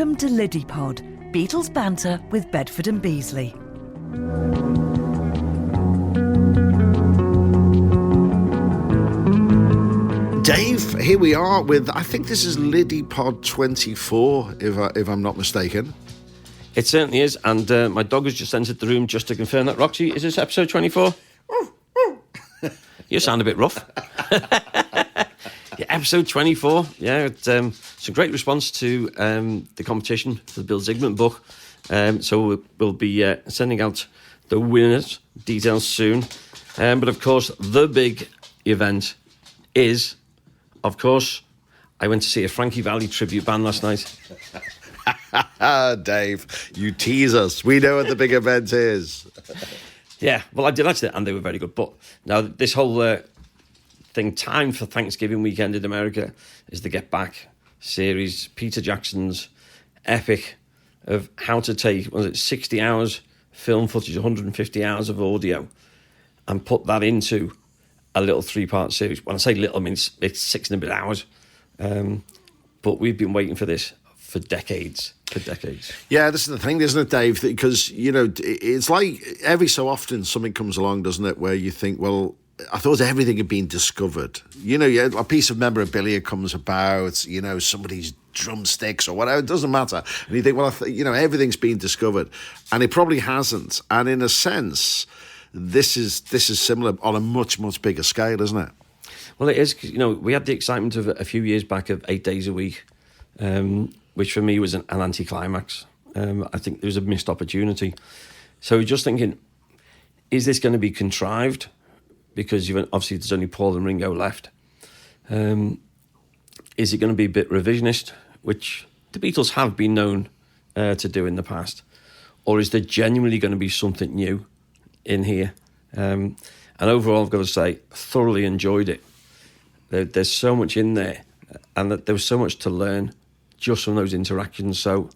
Welcome to Liddypod, Beatles banter with Bedford and Beesley. Dave, here we are with, I think this is Liddypod 24, if I'm not mistaken. It certainly is, and my dog has just entered the room just to confirm that. Roxy, is this episode 24? You sound a bit rough. Yeah, episode 24. Yeah, it's a great response to the competition for the Bill Zsigmond book. So we'll be sending out the winners, details soon. But of course, the big event is, of course, I went to see a Frankie Valli tribute band last night. Dave, you tease us. We know what the big event is. Yeah, well, I did actually, and they were very good. But now this whole thing, time for Thanksgiving weekend in America, is the Get Back series, Peter Jackson's epic of how to take, 60 hours film footage, 150 hours of audio, and put that into a little 3-part series. When I say little, I mean it's 6 and a bit hours. But we've been waiting for this for decades. Yeah, this is the thing, isn't it, Dave? Because, it's like every so often something comes along, doesn't it, where you think, well, I thought everything had been discovered. A piece of memorabilia comes about, somebody's drumsticks or whatever, it doesn't matter. And you think, well, everything's been discovered. And it probably hasn't. And in a sense, this is similar on a much, much bigger scale, isn't it? Well, it is. We had the excitement of a few years back of 8 days a week, which for me was an anticlimax. I think there was a missed opportunity. So just thinking, is this going to be contrived? Because obviously there's only Paul and Ringo left. Is it going to be a bit revisionist, which the Beatles have been known to do in the past? Or is there genuinely going to be something new in here? And overall, I've got to say, thoroughly enjoyed it. There's so much in there, and that there was so much to learn just from those interactions. So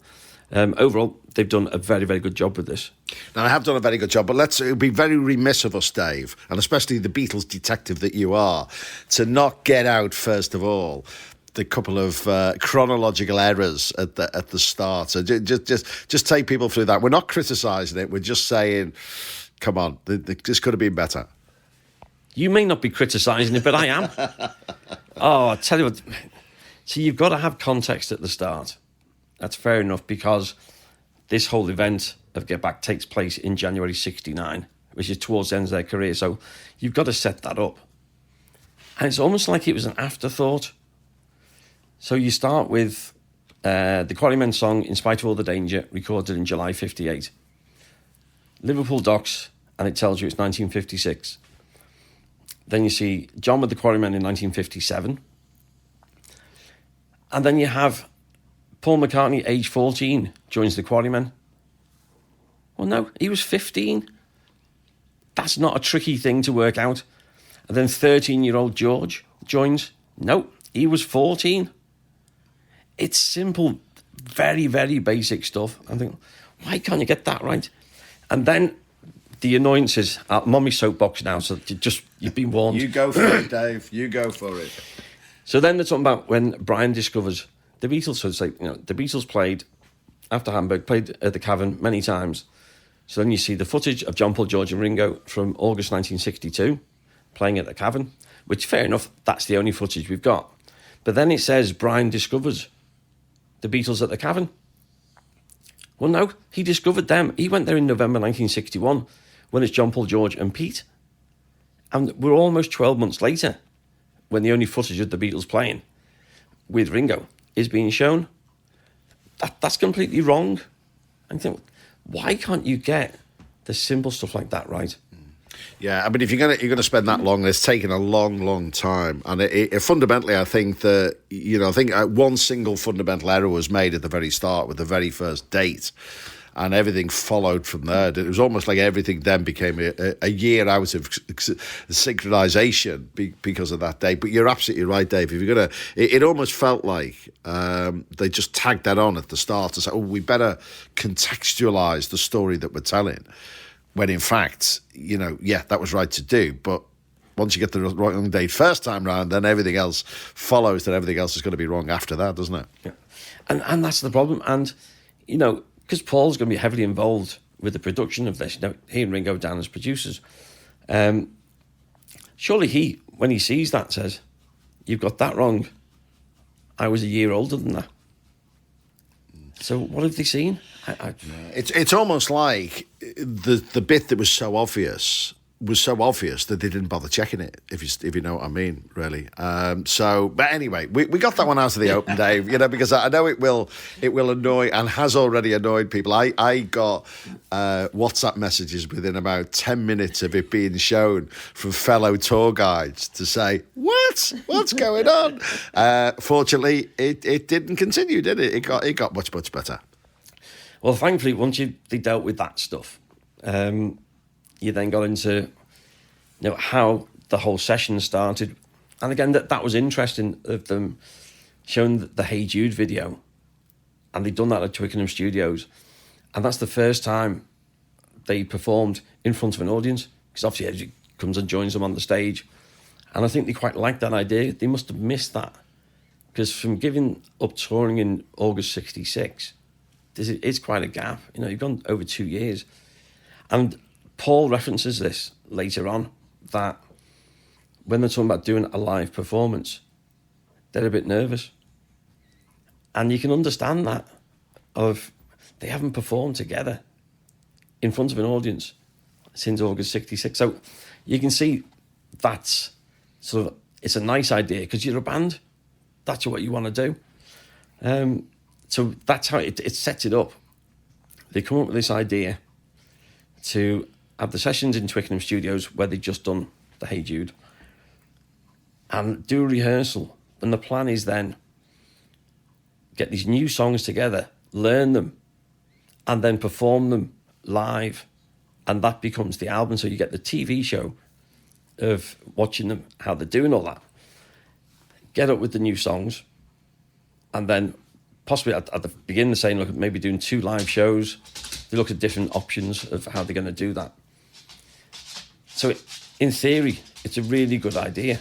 overall, they've done a very, very good job with this. Now, I have done a very good job, but it would be very remiss of us, Dave, and especially the Beatles detective that you are, to not get out, first of all, the couple of chronological errors at the start. So just take people through that. We're not criticising it. We're just saying, come on, this could have been better. You may not be criticising it, but I am. Oh, I tell you what. So you've got to have context at the start. That's fair enough, because this whole event of Get Back takes place in January 1969, which is towards the end of their career. So you've got to set that up. And it's almost like it was an afterthought. So you start with the Quarrymen song, In Spite of All the Danger, recorded in July 1958. Liverpool Docks, and it tells you it's 1956. Then you see John with the Quarrymen in 1957. And then you have Paul McCartney, age 14, joins the Quarrymen. Well, no, he was 15. That's not a tricky thing to work out. And then 13-year-old George joins. No, he was 14. It's simple, very, very basic stuff. I think, why can't you get that right? And then the annoyances. I'm on my soapbox now, so you've been warned. You go for it, Dave. You go for it. So then they're talking about when Brian discovers the Beatles. So it's like, the Beatles played after Hamburg, played at the Cavern many times. So then you see the footage of John, Paul, George and Ringo from August 1962 playing at the Cavern, which, fair enough, that's the only footage we've got. But then it says Brian discovers the Beatles at the Cavern. Well, no, he discovered them. He went there in November 1961 when it's John, Paul, George and Pete. And we're almost 12 months later when the only footage of the Beatles playing with Ringo is being shown. That's completely wrong. And think, why can't you get the simple stuff like that right? Yeah, I mean, if you're gonna spend that long, it's taken a long, long time, and it fundamentally, I think that one single fundamental error was made at the very start with the very first date, and everything followed from there. It was almost like everything then became a year out of synchronization because of that date. But you're absolutely right, Dave. If you're it almost felt like they just tagged that on at the start to say, "Oh, we better contextualize the story that we're telling." When in fact, that was right to do, but once you get the wrong date first time round, then everything else follows. That everything else is going to be wrong after that, doesn't it? Yeah. And that's the problem. And, you know, because Paul's going to be heavily involved with the production of this, you know, he and Ringo down as producers. Surely he, when he sees that, says, "You've got that wrong. I was a year older than that." So what have they seen? It's almost like the bit that was so obvious that they didn't bother checking it, if you know what I mean, really. But anyway, we got that one out of the open, Dave, you know, because I know it will annoy and has already annoyed people. I got WhatsApp messages within about 10 minutes of it being shown from fellow tour guides to say, what's going on? Fortunately, it didn't continue, did it? It got much better. Well, thankfully, once they dealt with that stuff, you then got into, you know, how the whole session started. And again, that was interesting of them showing the Hey Jude video. And they'd done that at Twickenham Studios. And that's the first time they performed in front of an audience. Because obviously Eddie comes and joins them on the stage. And I think they quite liked that idea. They must have missed that. Because from giving up touring in August 66, it's quite a gap. You know, you've gone over 2 years. And Paul references this later on, that when they're talking about doing a live performance, they're a bit nervous. And you can understand that, of they haven't performed together in front of an audience since August 66. So you can see that's sort of, it's a nice idea because you're a band. That's what you want to do. So that's how it sets it up. They come up with this idea to have the sessions in Twickenham Studios where they've just done the Hey Jude and do a rehearsal. And the plan is then get these new songs together, learn them, and then perform them live. And that becomes the album. So you get the TV show of watching them, how they're doing all that. Get up with the new songs, and then possibly at the beginning saying, look, maybe doing 2 live shows. They look at different options of how they're going to do that. So in theory, it's a really good idea.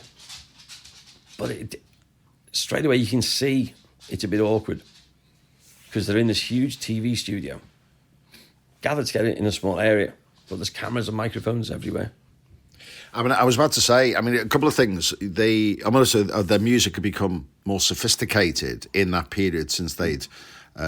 But straight away you can see it's a bit awkward because they're in this huge TV studio, gathered together in a small area, but there's cameras and microphones everywhere. I mean, I was about to say, I mean, a couple of things. Their music had become more sophisticated in that period since they'd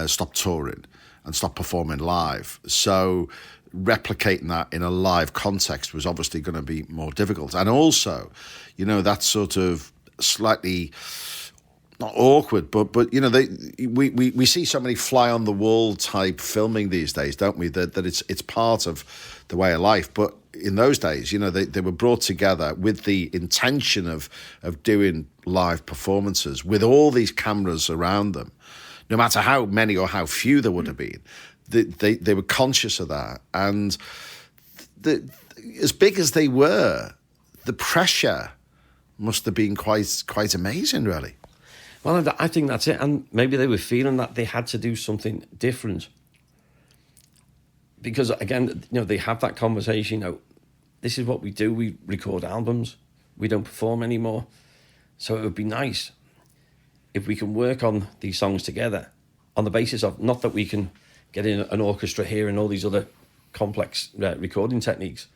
stopped touring and stopped performing live. So replicating that in a live context was obviously going to be more difficult. And also, you know, that sort of slightly, not awkward, but you know, we see so many fly on the wall type filming these days, don't we? That it's part of the way of life. But in those days, you know, they were brought together with the intention of doing live performances with all these cameras around them. No matter how many or how few there would have been, they were conscious of that. And as big as they were, the pressure must have been quite amazing, really. Well, I think that's it. And maybe they were feeling that they had to do something different. Because, again, you know, they have that conversation, you know, this is what we do. We record albums. We don't perform anymore. So it would be nice if we can work on these songs together on the basis of, not that we can get in an orchestra here and all these other complex recording techniques.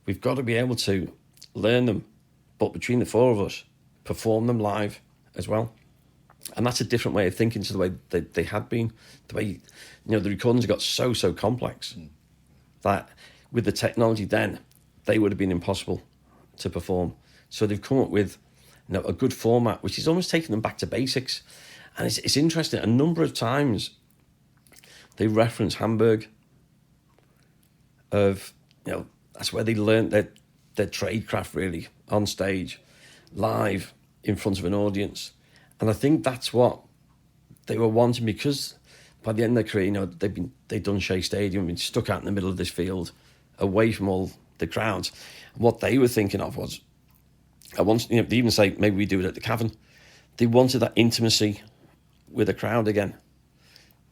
We've got to be able to learn them, but between the 4 of us, perform them live as well. And that's a different way of thinking to the way they had been. The way, you know, the recordings got so complex that with the technology then, they would have been impossible to perform. So they've come up with, you know, a good format, which is almost taking them back to basics. And it's interesting, a number of times they reference Hamburg of, you know, that's where they learned their tradecraft really, on stage, live, in front of an audience. And I think that's what they were wanting, because by the end of their career, you know, they'd done Shea Stadium, been stuck out in the middle of this field, away from all the crowds. And what they were thinking of was, they even say, maybe we do it at the Cavern. They wanted that intimacy with a crowd again,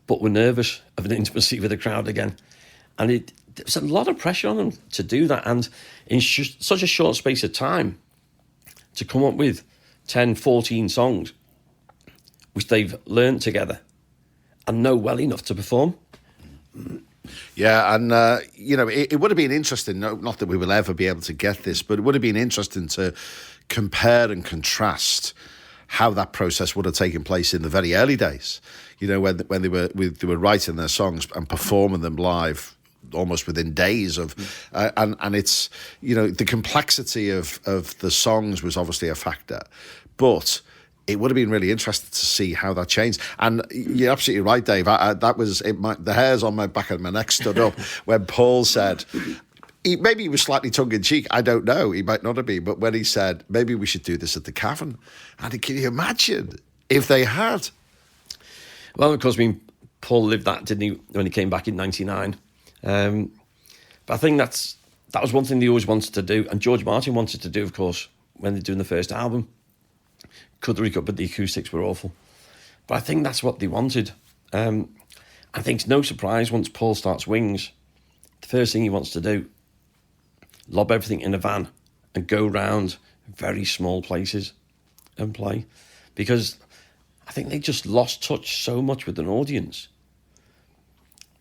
but were nervous of an intimacy with a crowd again. And There's a lot of pressure on them to do that, and in such a short space of time, to come up with 10, 14 songs, which they've learned together and know well enough to perform. Yeah, and, it would have been interesting, not that we will ever be able to get this, but it would have been interesting to compare and contrast how that process would have taken place in the very early days, when they were writing their songs and performing them live almost within days of, and it's, the complexity of the songs was obviously a factor, but it would have been really interesting to see how that changed. And you're absolutely right, Dave. The hairs on my back of my neck stood up when Paul said, maybe he was slightly tongue-in-cheek, I don't know, he might not have been, but when he said, maybe we should do this at the Cavern. And can you imagine if they had? Well, of course, Paul lived that, didn't he, when he came back in 99. But I think that was one thing they always wanted to do, and George Martin wanted to do, of course, when they're doing the first album. Could record, but the acoustics were awful. But I think that's what they wanted. I think it's no surprise once Paul starts Wings, the first thing he wants to do, lob everything in a van and go round very small places and play. Because I think they just lost touch so much with an audience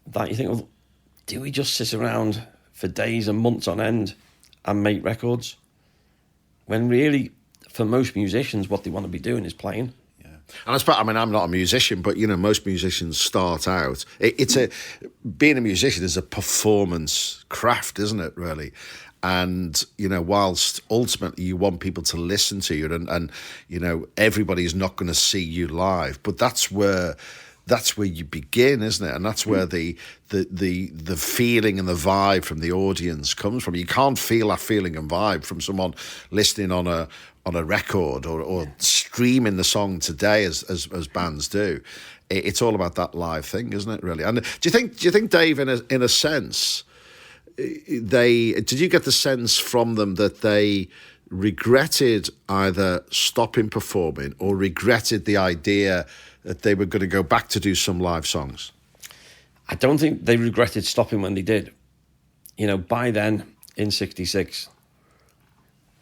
that you think, well, do we just sit around for days and months on end and make records? When really, for most musicians, what they want to be doing is playing. Yeah, and I'm not a musician, but most musicians start out. Being a musician is a performance craft, isn't it? Really, and whilst ultimately you want people to listen to you, and everybody's not going to see you live, but that's where you begin, isn't it? And that's where the feeling and the vibe from the audience comes from. You can't feel that feeling and vibe from someone listening on a record or streaming the song today as bands do. It's all about that live thing, isn't it? Really. And do you think, Dave, in a sense, did you get the sense from them that they regretted either stopping performing or regretted the idea that they were going to go back to do some live songs? I don't think they regretted stopping when they did. By then, in 66,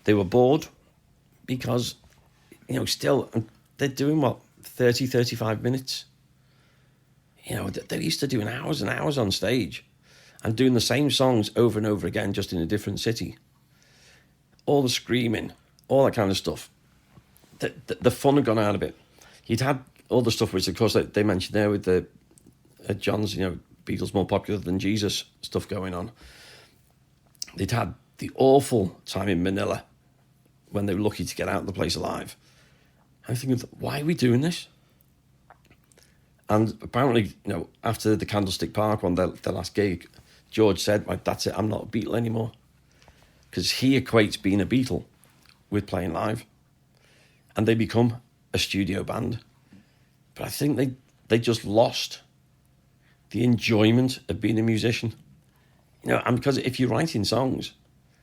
they were bored because, still, they're doing, 30, 35 minutes? They're used to doing hours and hours on stage and doing the same songs over and over again, just in a different city. All the screaming, all that kind of stuff. The fun had gone out of it. You'd had all the stuff which, of course, they mentioned there with the John's, Beatles more popular than Jesus stuff going on. They'd had the awful time in Manila when they were lucky to get out of the place alive. I'm thinking, why are we doing this? And apparently, after the Candlestick Park one, their last gig, George said, right, that's it, I'm not a Beatle anymore. Because he equates being a Beatle with playing live. And they become a studio band. But I think they just lost the enjoyment of being a musician. And because if you're writing songs,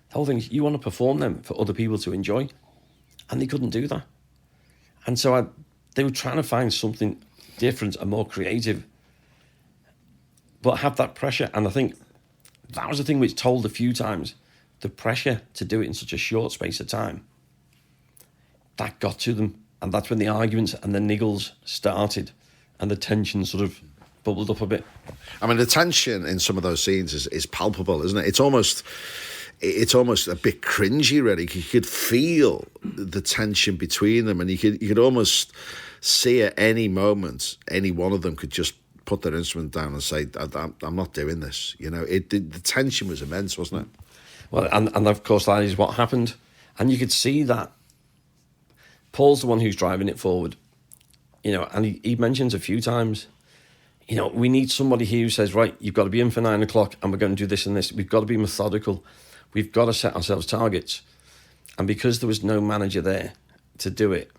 the whole thing is you want to perform them for other people to enjoy. And they couldn't do that. And so they were trying to find something different and more creative, but have that pressure. And I think that was the thing which told a few times, the pressure to do it in such a short space of time. That got to them. And that's when the arguments and the niggles started and the tension sort of bubbled up a bit. The tension in some of those scenes is palpable, isn't it? It's almost a bit cringy, really. You could feel the tension between them, and you could almost see at any moment, any one of them could just put their instrument down and say, I'm not doing this. The tension was immense, wasn't it? Well, and of course that is what happened. And you could see that Paul's the one who's driving it forward, and he mentions a few times, we need somebody here who says, right, you've got to be in for 9 o'clock and we're going to do this and this. We've got to be methodical. We've got to set ourselves targets. And because there was no manager there to do it,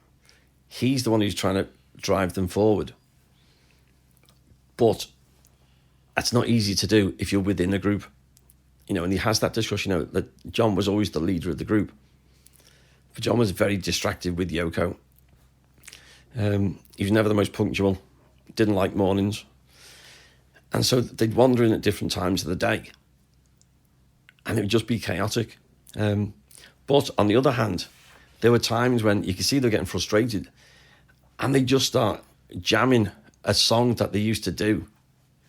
he's the one who's trying to drive them forward. But that's not easy to do if you're within a group. And he has that discussion, that John was always the leader of the group. But John was very distracted with Yoko. He was never the most punctual, didn't like mornings. And so they'd wander in at different times of the day. and it would just be chaotic. But on the other hand, there were times when you could see they're getting frustrated, and they just start jamming a song that they used to do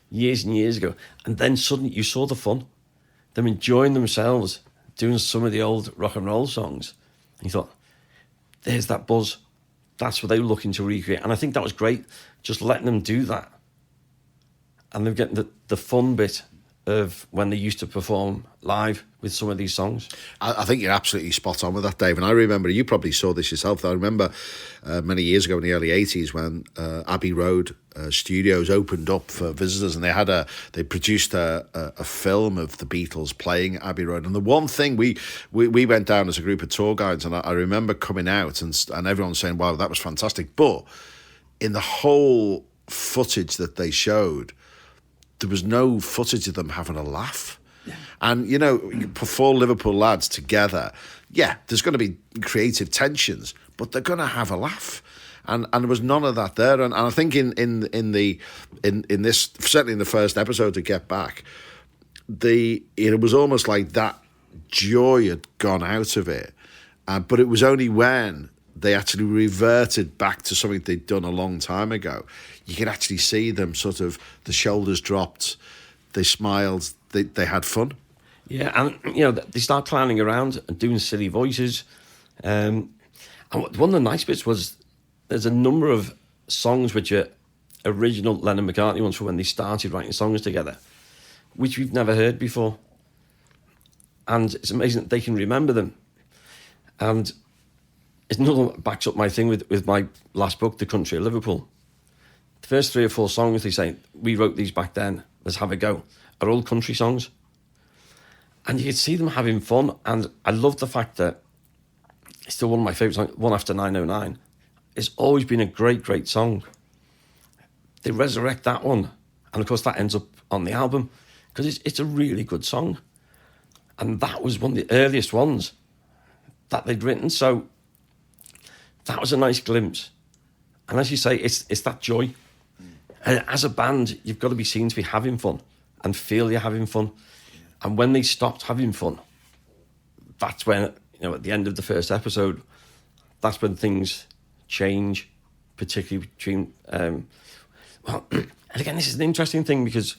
years and years ago, and then suddenly you saw the fun, them enjoying themselves doing some of the old rock and roll songs. And you thought, there's that buzz. That's what they were looking to recreate. And I think that was great, just letting them do that. And they're getting the fun bit of when they used to perform live with some of these songs. I think you're absolutely spot on with that, Dave. And I remember, you probably saw this yourself, I remember many years ago in the early 80s when Abbey Road Studios opened up for visitors, and they produced a film of the Beatles playing Abbey Road. And the one thing, we went down as a group of tour guides, and I remember coming out and everyone saying, wow, that was fantastic. But in the whole footage that they showed, there was no footage of them having a laugh. Yeah. And, you put 4 Liverpool lads together, there's going to be creative tensions, but they're going to have a laugh. And there was none of that there. And I think in this, certainly in the first episode to Get Back, it was almost like that joy had gone out of it. But it was only when they actually reverted back to something they'd done a long time ago. You could actually see them sort of, the shoulders dropped, they smiled, they had fun. Yeah, and, they start clowning around and doing silly voices. And one of the nice bits was there's a number of songs which are original Lennon-McCartney ones from when they started writing songs together, which we've never heard before. And it's amazing that they can remember them. And it's another one that backs up my thing with my last book, The Country of Liverpool. The first 3 or 4 songs they say, we wrote these back then, let's have a go, are all country songs. And you could see them having fun. And I love the fact that it's still one of my favourite songs, One After 909. It's always been a great, great song. They resurrect that one. And of course that ends up on the album because it's a really good song. And that was one of the earliest ones that they'd written. So that was a nice glimpse. And as you say, it's that joy. And as a band, you've got to be seen to be having fun and feel you're having fun. And when they stopped having fun, that's when, at the end of the first episode, that's when things change, particularly between... and again, this is an interesting thing because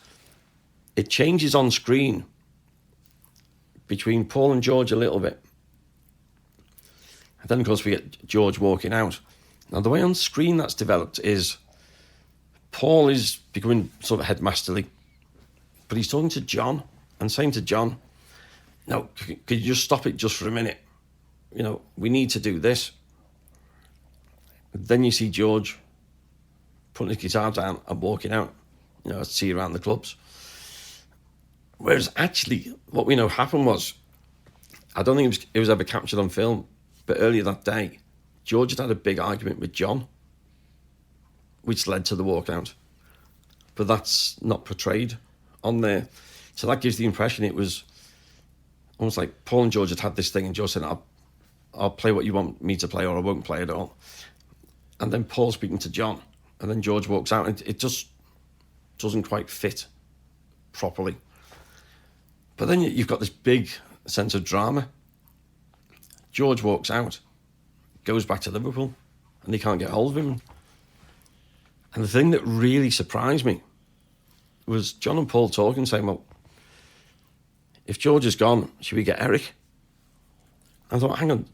it changes on screen between Paul and George a little bit. And then, of course, we get George walking out. Now, the way on screen that's developed is Paul is becoming sort of headmasterly, but he's talking to John and saying to John, no, could you just stop it just for a minute? We need to do this. Then you see George putting his guitar down and walking out, see you around the clubs. Whereas actually, what we know happened was, I don't think it was ever captured on film, but earlier that day, George had a big argument with John, which led to the walkout. But that's not portrayed on there. So that gives the impression it was almost like Paul and George had this thing, and George said, I'll play what you want me to play, or I won't play at all. And then Paul speaking to John, and then George walks out, and it just doesn't quite fit properly. But then you've got this big sense of drama. George walks out, goes back to Liverpool, and they can't get hold of him. And the thing that really surprised me was John and Paul talking, saying, well, if George is gone, should we get Eric? I thought, hang on,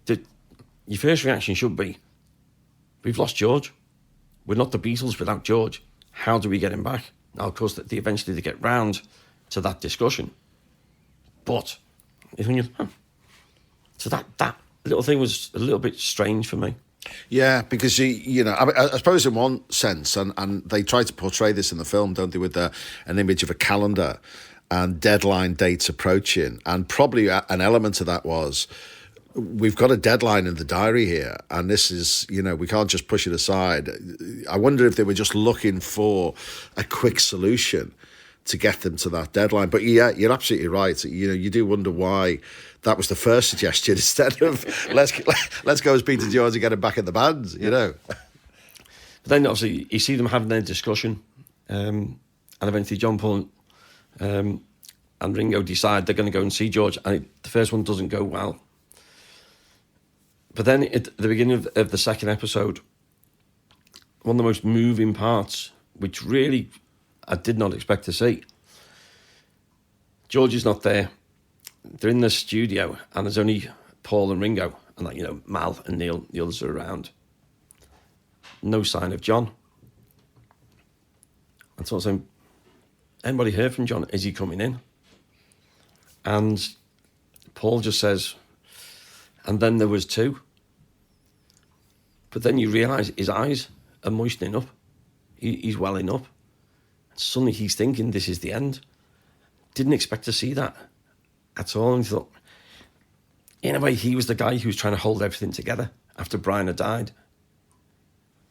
your first reaction should be, we've lost George. We're not the Beatles without George. How do we get him back? Now, of course, they eventually get round to that discussion. But you're thinking, so that little thing was a little bit strange for me. Yeah, because I suppose in one sense, and they try to portray this in the film, don't they, with an image of a calendar and deadline dates approaching, and probably an element of that was, we've got a deadline in the diary here, and this is, we can't just push it aside. I wonder if they were just looking for a quick solution to get them to that deadline. But yeah, you're absolutely right. You do wonder why that was the first suggestion instead of let's go as Peter George and get him back in the band, But then obviously you see them having their discussion, and eventually John Paul and Ringo decide they're going to go and see George, and the first one doesn't go well. But then at the beginning of the second episode, one of the most moving parts, which really I did not expect to see, George is not there. They're in the studio, and there's only Paul and Ringo, and Mal and Neil, the others are around. No sign of John. And so I was saying, anybody heard from John? Is he coming in? And Paul just says, and then there was two. But then you realise his eyes are moistening up. He's welling up. And suddenly he's thinking this is the end. Didn't expect to see that at all. And thought, in a way, he was the guy who was trying to hold everything together after Brian had died.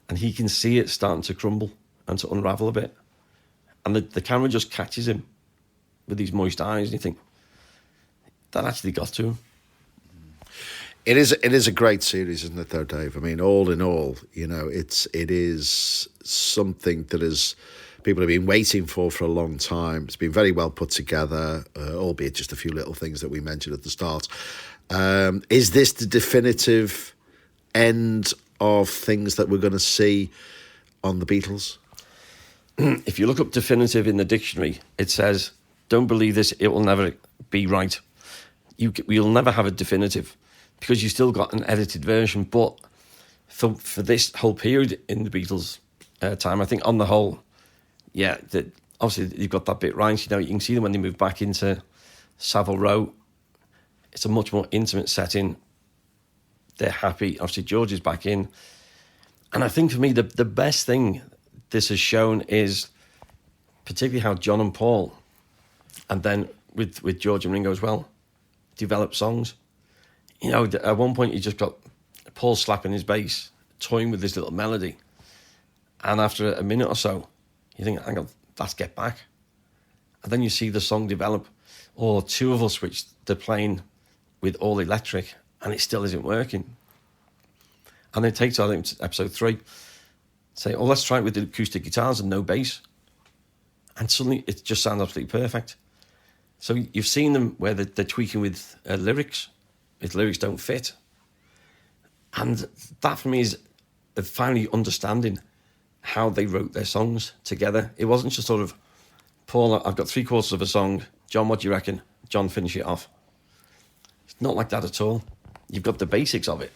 And he can see it starting to crumble and to unravel a bit. And the camera just catches him with these moist eyes. And you think, that actually got to him. It is a great series, isn't it, though, Dave? I mean, all in all, it is something that people have been waiting for a long time. It's been very well put together, albeit just a few little things that we mentioned at the start. Is this the definitive end of things that we're going to see on the Beatles? If you look up definitive in the dictionary, it says, don't believe this, it will never be right. You'll never have a definitive because you still got an edited version. But for this whole period in the Beatles' time, I think on the whole, obviously you've got that bit right. You can see them when they move back into Savile Row. It's a much more intimate setting. They're happy. Obviously, George is back in. And I think for me, the best thing this has shown is particularly how John and Paul, and then with George and Ringo as well, develop songs. At one point you just got Paul slapping his bass, toying with this little melody. And after a minute or so, you think, hang on, let's get back. And then you see the song develop. Or Two of Us, which they're playing with all electric, and it still isn't working. And then it takes, I think, episode 3, say, let's try it with the acoustic guitars and no bass. And suddenly it just sounds absolutely perfect. So you've seen them where they're tweaking with lyrics, if lyrics don't fit. And that for me is finally understanding how they wrote their songs together. It wasn't just sort of, Paul, I've got 3/4 of a song. John, what do you reckon? John, finish it off. It's not like that at all. You've got the basics of it.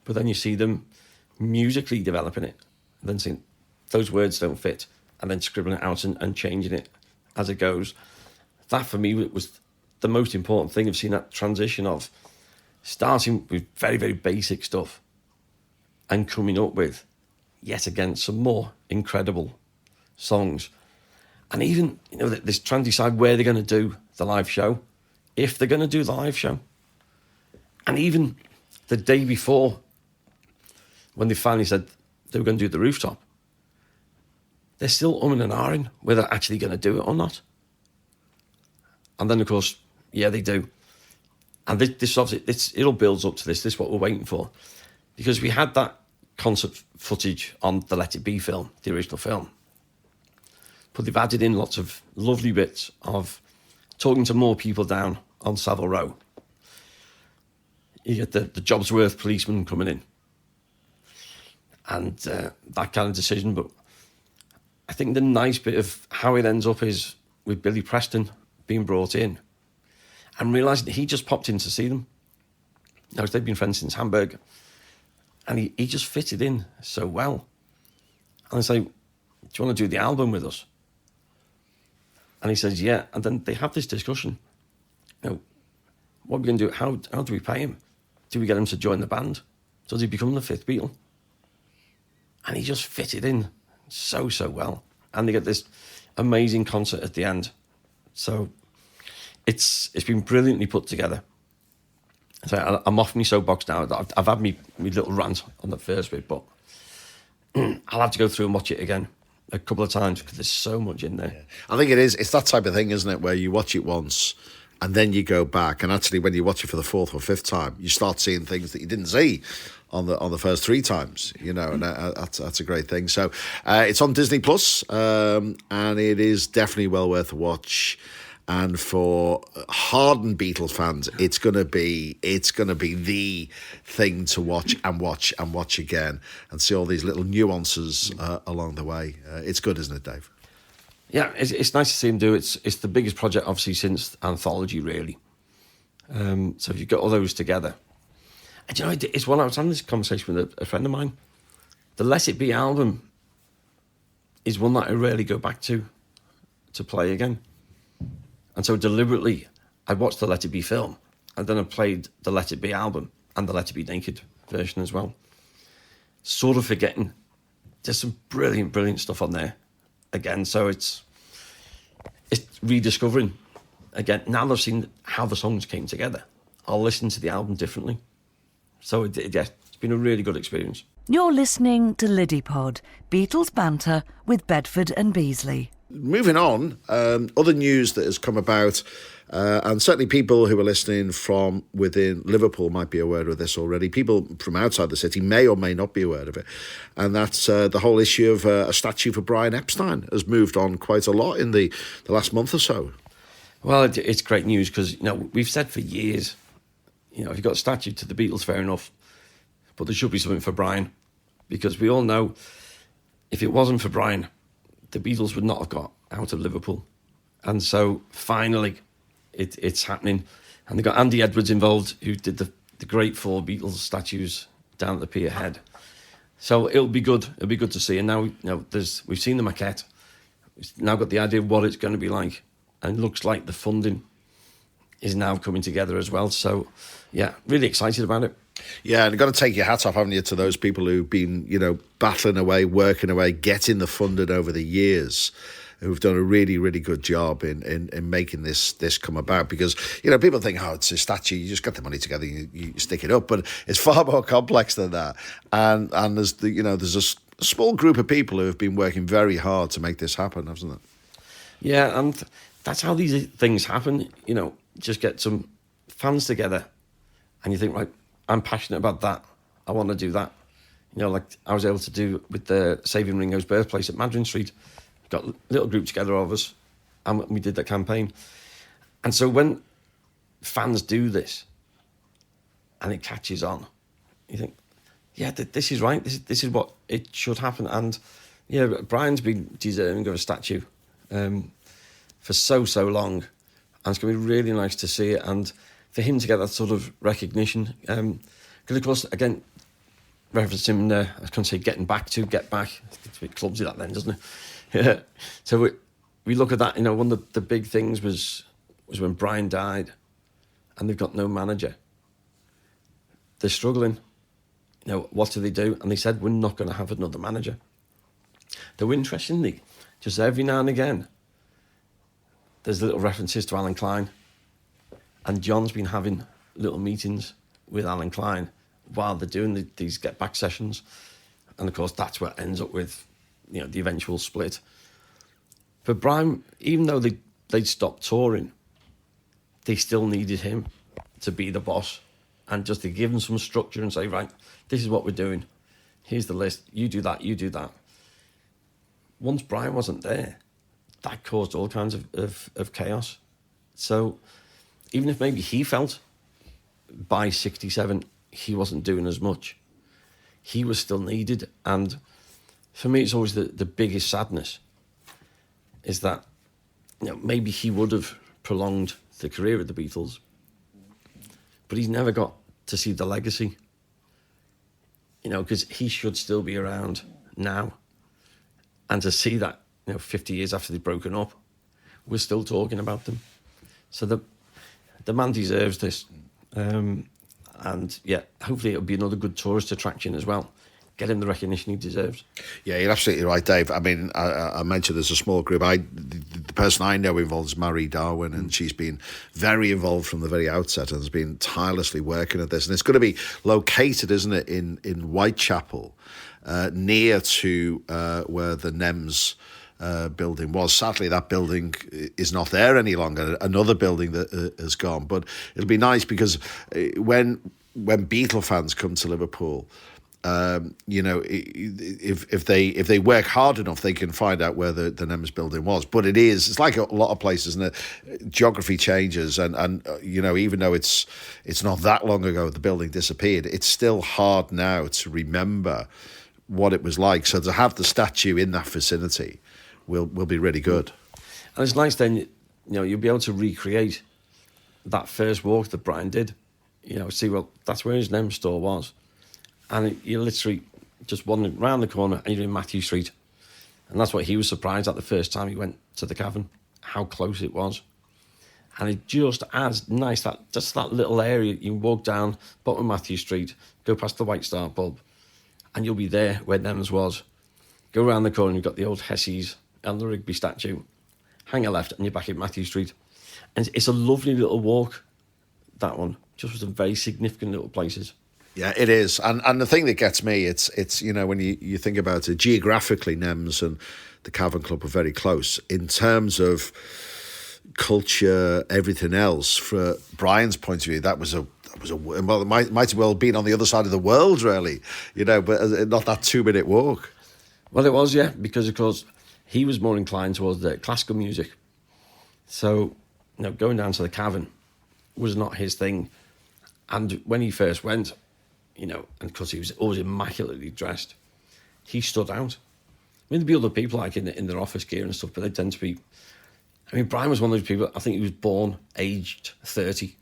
But then you see them musically developing it. And then saying, those words don't fit. And then scribbling it out and changing it as it goes. That for me was the most important thing of seeing that transition of starting with very, very basic stuff and coming up with, yet again, some more incredible songs. And even, they're trying to decide where they're going to do the live show, if they're going to do the live show. And even the day before, when they finally said they were going to do the rooftop, they're still umming and ahhing whether they're actually going to do it or not. And then, of course, yeah, they do. And this obviously, it all builds up to this. This is what we're waiting for. Because we had that concert footage on the Let It Be film, the original film. But they've added in lots of lovely bits of talking to more people down on Savile Row. You get the Jobsworth policeman coming in. And that kind of decision. But I think the nice bit of how it ends up is with Billy Preston being brought in and realising he just popped in to see them. Now, they've been friends since Hamburg. And he just fitted in so well. And I say, do you want to do the album with us? And he says, yeah. And then they have this discussion. What are we going to do? How do we pay him? Do we get him to join the band? Does he become the fifth Beatle? And he just fitted in so well. And they get this amazing concert at the end. So it's been brilliantly put together. So I'm off my soapbox now. I've had me little rant on the first bit, but I'll have to go through and watch it again a couple of times because there's so much in there. Yeah. I think it is. It's that type of thing, isn't it, where you watch it once and then you go back, and actually when you watch it for the 4th or 5th time, you start seeing things that you didn't see on the first 3 times, and that's a great thing. So it's on Disney Plus, and it is definitely well worth a watch. and for hardened Beatles fans, it's gonna be the thing to watch and watch and watch again, and see all these little nuances along the way. It's good, isn't it, Dave? Yeah, it's nice to see him do it. It's the biggest project, obviously, since Anthology, really. So if you've got all those together. And it's one I was having this conversation with a friend of mine. The Let It Be album is one that I rarely go back to play again. And so deliberately, I watched the Let It Be film, and then I played the Let It Be album and the Let It Be Naked version as well. Sort of forgetting there's some brilliant, brilliant stuff on there again. So it's rediscovering again. Now that I've seen how the songs came together, I'll listen to the album differently. So it's been a really good experience. You're listening to Liddypod, Beatles banter with Bedford and Beesley. Moving on, other news that has come about, and certainly people who are listening from within Liverpool might be aware of this already. People from outside the city may or may not be aware of it. And that's the whole issue of a statue for Brian Epstein has moved on quite a lot in the last month or so. Well, it's great news because, we've said for years, if you've got a statue to the Beatles, fair enough. But there should be something for Brian, because we all know if it wasn't for Brian, the Beatles would not have got out of Liverpool. And so finally it's happening. And they've got Andy Edwards involved, who did the great 4 Beatles statues down at the pier head. So it'll be good. It'll be good to see. And now, we've seen the maquette. We've now got the idea of what it's going to be like. And it looks like the funding is now coming together as well. So, yeah, really excited about it. Yeah, and you've got to take your hat off, haven't you, to those people who've been, battling away, working away, getting the funding over the years, who've done a really, really good job in making this come about. Because, people think, it's a statue, you just get the money together, you stick it up. But it's far more complex than that. And there's, there's a small group of people who have been working very hard to make this happen, hasn't it? Yeah, and that's how these things happen. Just get some fans together and you think, right, I'm passionate about that. I want to do that. Like I was able to do with the Saving Ringo's Birthplace at Madryn Street. Got a little group together of us and we did that campaign. And so when fans do this and it catches on, you think, yeah, this is right. This is what it should happen. And yeah, Brian's been deserving of a statue for so long. And it's going to be really nice to see it. And for him to get that sort of recognition. Because, of course, again, referencing, I was going to say get back. It's a bit clumsy that then, doesn't it? Yeah. So we look at that, one of the big things was when Brian died and they've got no manager. They're struggling. What do they do? And they said, we're not going to have another manager. Though interestingly, just every now and again, there's little references to Alan Klein. And John's been having little meetings with Alan Klein while they're doing these get-back sessions. And, of course, that's what ends up with, the eventual split. But Brian, even though they'd stopped touring, they still needed him to be the boss and just to give him some structure and say, right, this is what we're doing. Here's the list. You do that, you do that. Once Brian wasn't there, that caused all kinds of chaos. So even if maybe he felt by 67 he wasn't doing as much, he was still needed. And for me, it's always the biggest sadness is that maybe he would have prolonged the career of the Beatles, but he's never got to see the legacy, because he should still be around now. And to see that, 50 years after they've broken up, we're still talking about them. So the man deserves this. And yeah, hopefully it'll be another good tourist attraction as well. Get him the recognition he deserves. Yeah, you're absolutely right, Dave. I mean, I mentioned there's a small group. The person I know involved is Marie Darwin, and she's been very involved from the very outset and has been tirelessly working at this. And it's going to be located, isn't it, in Whitechapel, near to where the NEMS building was. Sadly, that building is not there any longer. Another building that has gone. But it'll be nice because when Beatle fans come to Liverpool, If they work hard enough, they can find out where the Nems building was. But it's like a lot of places, and geography changes, and even though it's not that long ago the building disappeared, it's still hard now to remember what it was like. So to have the statue in that vicinity will be really good. And it's nice then, you'll be able to recreate that first walk that Brian did. See, well, that's where his Nems store was. And you're literally just wandering around the corner and you're in Matthew Street. And that's what he was surprised at the first time he went to the cavern, how close it was. And it just adds nice, that little area. You can walk down bottom of Matthew Street, go past the White Star bulb, and you'll be there where Nems was. Go around the corner, you've got the old Hessies and the Rigby statue. Hang a left and you're back at Matthew Street. And it's a lovely little walk, that one. Just with some very significant little places. Yeah, it is. And the thing that gets me, it's when you think about it, geographically, Nems and the Cavern Club are very close. In terms of culture, everything else, for Brian's point of view, that was well, it might as well have been on the other side of the world, really, but not that 2-minute walk. Well, it was, yeah, because, of course, he was more inclined towards the classical music. So, going down to the cavern was not his thing. And when he first went, and because he was always immaculately dressed, he stood out. There'd be other people like in their office gear and stuff, but they tend to be... Brian was one of those people, I think he was born aged 30.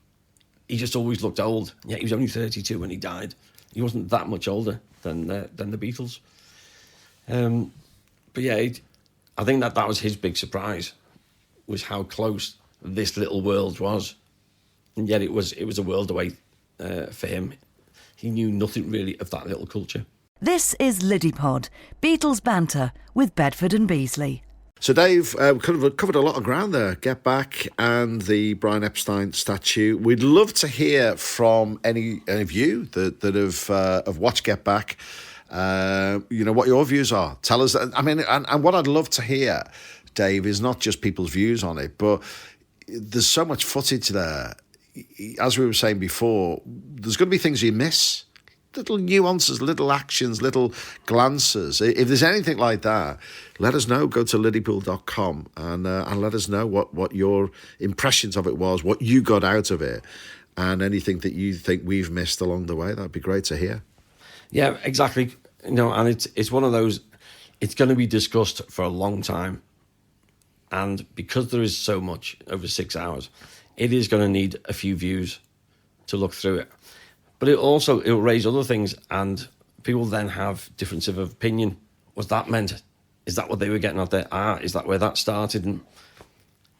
He just always looked old. Yeah, he was only 32 when he died. He wasn't that much older than the Beatles. But yeah, I think that was his big surprise, was how close this little world was. And yet it was a world away for him. He knew nothing really of that little culture. This is Liddypod, Beatles banter with Bedford and Beesley. So Dave, we covered a lot of ground there. Get Back and the Brian Epstein statue. We'd love to hear from any of you that have watched Get Back. What your views are. Tell us. And what I'd love to hear, Dave, is not just people's views on it, but there's so much footage there. As we were saying before, there's going to be things you miss. Little nuances, little actions, little glances. If there's anything like that, let us know. Go to liddypool.com and let us know what your impressions of it was, what you got out of it, and anything that you think we've missed along the way. That'd be great to hear. Yeah, exactly. And it's one of those, it's going to be discussed for a long time. And because there is so much over 6 hours, it is going to need a few views to look through it. But it'll raise other things, and people then have difference of opinion. Was that meant? Is that what they were getting at there? Is that where that started? And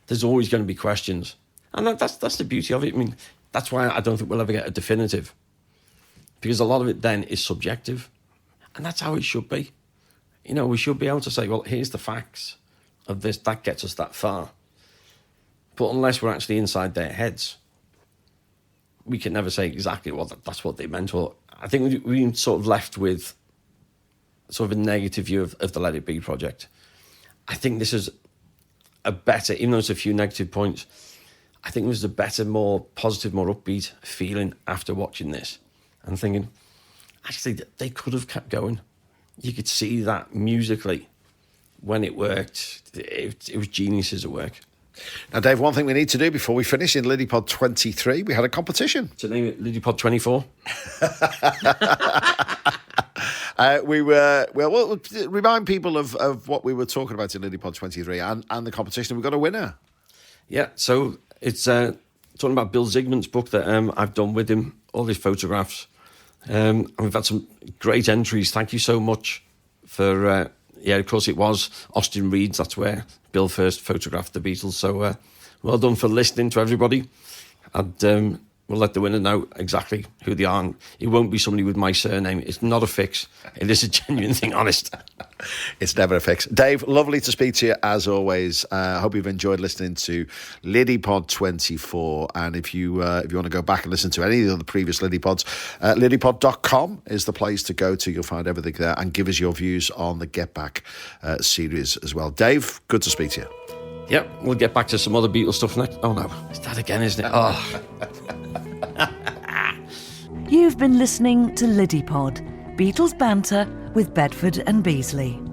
there's always going to be questions. And that's the beauty of it. That's why I don't think we'll ever get a definitive. Because a lot of it then is subjective. And that's how it should be. We should be able to say, well, here's the facts of this. That gets us that far. But unless we're actually inside their heads, we can never say exactly that's what they meant. Or I think we're sort of left with sort of a negative view of the Let It Be project. I think this is a better, even though it's a few negative points, I think there's a better, more positive, more upbeat feeling after watching this and thinking, actually, they could have kept going. You could see that musically when it worked. It was geniuses at work. Now, Dave, one thing we need to do before we finish in Liddypod 23, we had a competition. To name it Liddypod 24. We'll remind people of what we were talking about in Liddypod 23 and the competition. We've got a winner. Yeah, so it's talking about Bill Zygmunt's book that I've done with him, all his photographs. And we've had some great entries. Thank you so much for... of course it was Austin Reed's. That's where Bill first photographed the Beatles. So well done for listening to everybody. And we'll let the winner know exactly who they are. It won't be somebody with my surname. It's not a fix. It is a genuine thing, honest. It's never a fix. Dave, lovely to speak to you as always. I hope you've enjoyed listening to Liddypod 24. And if you want to go back and listen to any of the previous Liddypods, liddypod.com is the place to go to. You'll find everything there, and give us your views on the Get Back series as well. Dave, good to speak to you. Yep, we'll get back to some other Beatles stuff next. Oh no, it's that again, isn't it? Oh. You've been listening to Liddypod, Beatles Banter with Bedford and Beesley.